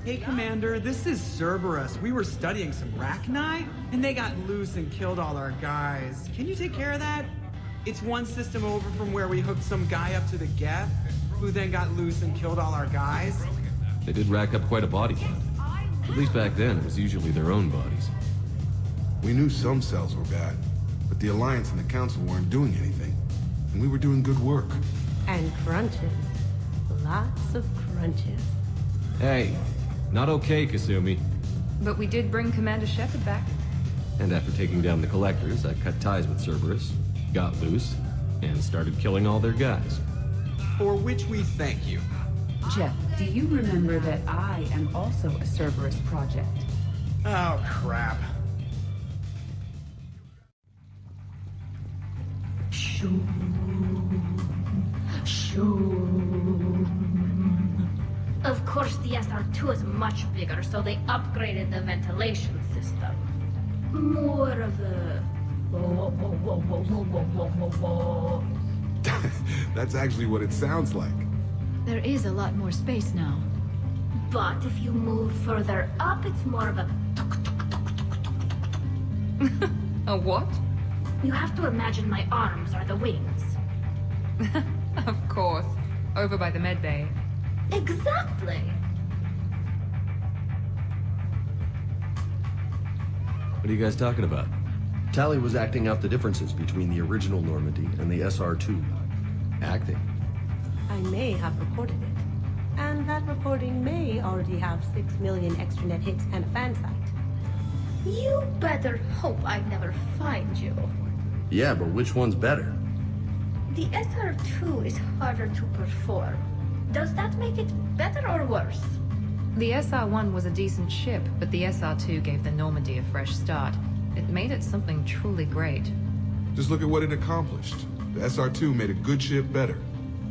Hey, Commander, this is Cerberus. We were studying some Rachni, and they got loose and killed all our guys. Can you take care of that? It's one system over from where we hooked some guy up to the Geth, who then got loose and killed all our guys. They did rack up quite a body count. At least back then, it was usually their own bodies. We knew some cells were bad, but the Alliance and the Council weren't doing anything. And we were doing good work. And crunches. Lots of crunches. Hey, not okay, Kasumi. But we did bring Commander Shepard back. And after taking down the Collectors, I cut ties with Cerberus, got loose, and started killing all their guys. For which we thank you. Jeff, do you remember that I am also a Cerberus project? Oh, crap. Of course, the SR2 is much bigger, so they upgraded the ventilation system. More of a... That's actually what it sounds like. There is a lot more space now. But if you move further up, it's more of a... A what? You have to imagine my arms are the wings. Of course. Over by the med bay. Exactly. What are you guys talking about? Tally was acting out the differences between the original Normandy and the SR2. Acting? I may have recorded it. And that recording may already have 6 million extranet hits and a fan site. You better hope I never find you. Yeah, but which one's better? The SR2 is harder to perform. Does that make it better or worse? The SR-1 was a decent ship, but the SR-2 gave the Normandy a fresh start. It made it something truly great. Just look at what it accomplished. The SR2 made a good ship better.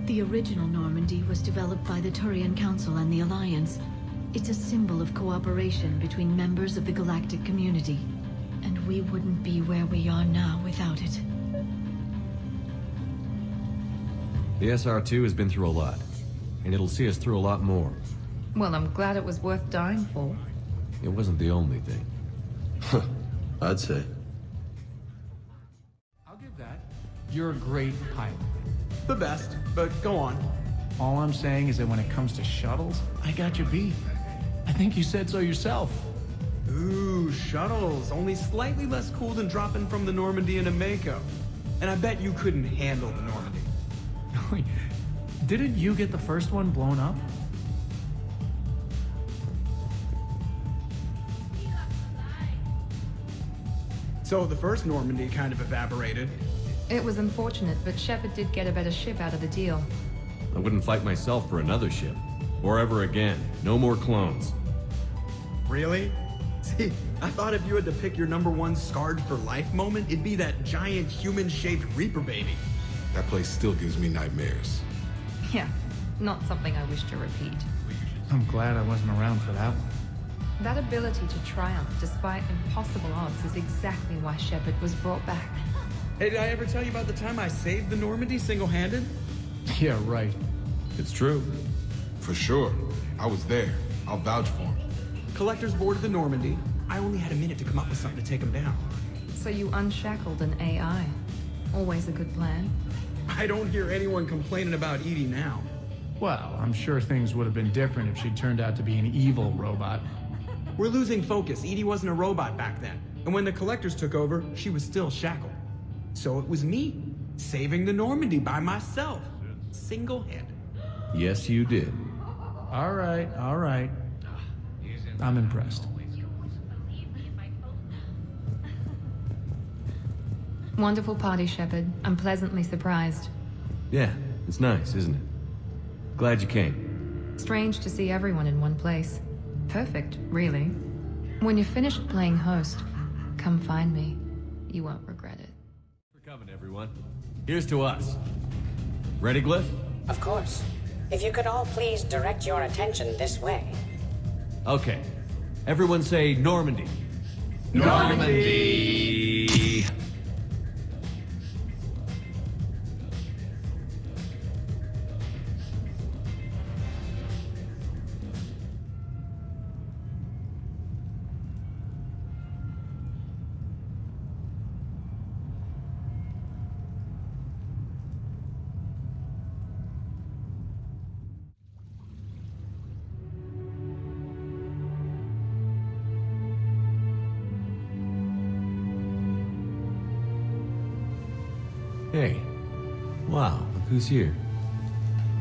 The original Normandy was developed by the Turian Council and the Alliance. It's a symbol of cooperation between members of the galactic community. And we wouldn't be where we are now without it. The SR2 has been through a lot, and it'll see us through a lot more. Well, I'm glad it was worth dying for. It wasn't the only thing. I'd say. I'll give that. You're a great pilot. The best, but go on. All I'm saying is that when it comes to shuttles, I got you beat. I think you said so yourself. Ooh, shuttles. Only slightly less cool than dropping from the Normandy into Mako. And I bet you couldn't handle the Normandy. Wait, didn't you get the first one blown up? So the first Normandy kind of evaporated. It was unfortunate, but Shepard did get a better ship out of the deal. I wouldn't fight myself for another ship. Or ever again. No more clones. Really? See, I thought if you had to pick your #1 scarred for life moment, it'd be that giant human-shaped Reaper baby. That place still gives me nightmares. Yeah, not something I wish to repeat. I'm glad I wasn't around for that one. That ability to triumph despite impossible odds is exactly why Shepard was brought back. Hey, did I ever tell you about the time I saved the Normandy single-handed? Yeah, right. It's true. For sure. I was there. I'll vouch for him. Collectors boarded the Normandy. I only had a minute to come up with something to take them down. So you unshackled an AI. Always a good plan. I don't hear anyone complaining about Edie now. Well, I'm sure things would have been different if she turned out to be an evil robot. We're losing focus. Edie wasn't a robot back then. And when the Collectors took over, she was still shackled. So it was me, saving the Normandy by myself. Single-handed. Yes, you did. All right, all right. I'm impressed. Wonderful party, Shepard. I'm pleasantly surprised. Yeah, it's nice, isn't it? Glad you came. Strange to see everyone in one place. Perfect, really. When you're finished playing host, come find me. You won't regret it. For coming, everyone. Here's to us. Ready, Glyph? Of course. If you could all please direct your attention this way. Okay. Everyone say Normandy. Normandy! Hey. Wow, look who's here.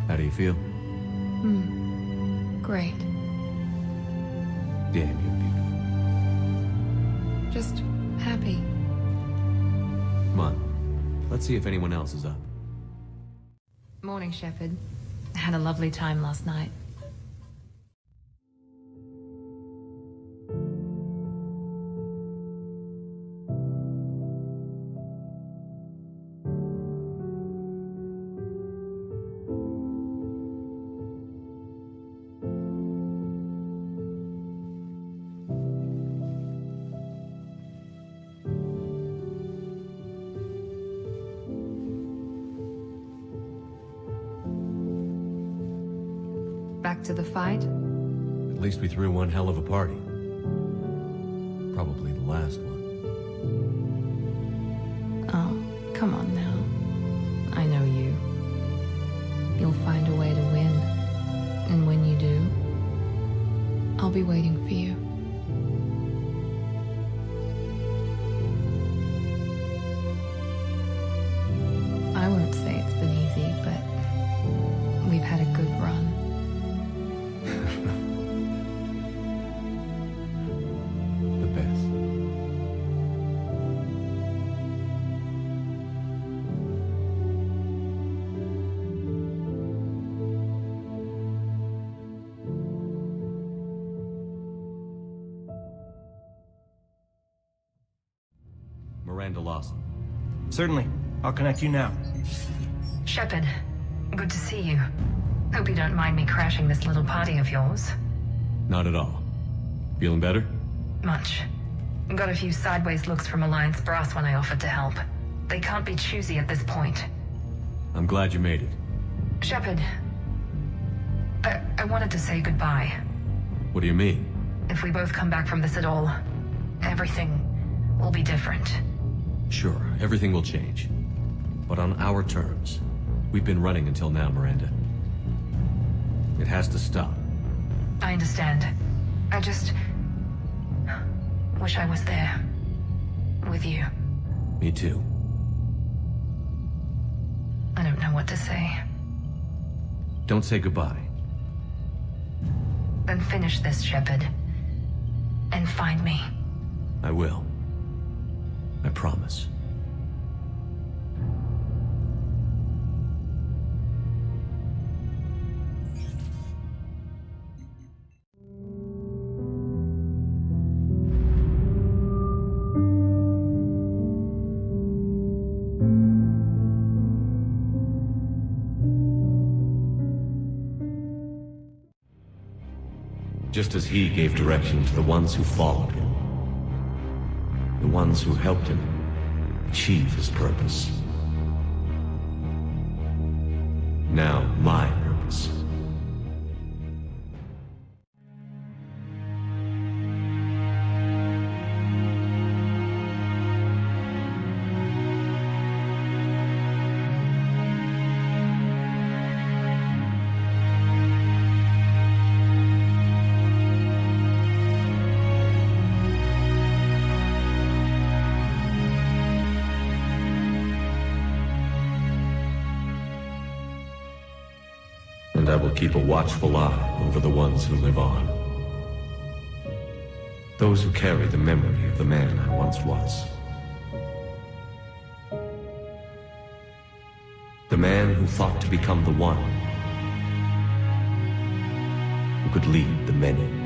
How do you feel? Great. Damn, you're beautiful. Just happy. Come on. Let's see if anyone else is up. Morning, Shepard. Had a lovely time last night. Back to the fight? At least we threw one hell of a party. Probably the last one. Oh, come on now. I know you. You'll find a way to win. And when you do, I'll be waiting for you. I won't say it's been easy, but we've had a good run. The best. Miranda Lawson. Certainly. I'll connect you now. Shepard, good to see you. Hope you don't mind me crashing this little party of yours. Not at all. Feeling better? Much. Got a few sideways looks from Alliance brass when I offered to help. They can't be choosy at this point. I'm glad you made it. Shepard, I wanted to say goodbye. What do you mean? If we both come back from this at all, everything will be different. Sure, everything will change. But on our terms. We've been running until now, Miranda. It has to stop. I understand. I just wish I was there. With you. Me too. I don't know what to say. Don't say goodbye. Then finish this, Shepard. And find me. I will. I promise. Just as he gave direction to the ones who followed him. The ones who helped him achieve his purpose. Now, my purpose. And I will keep a watchful eye over the ones who live on. Those who carry the memory of the man I once was. The man who fought to become the one who could lead the many.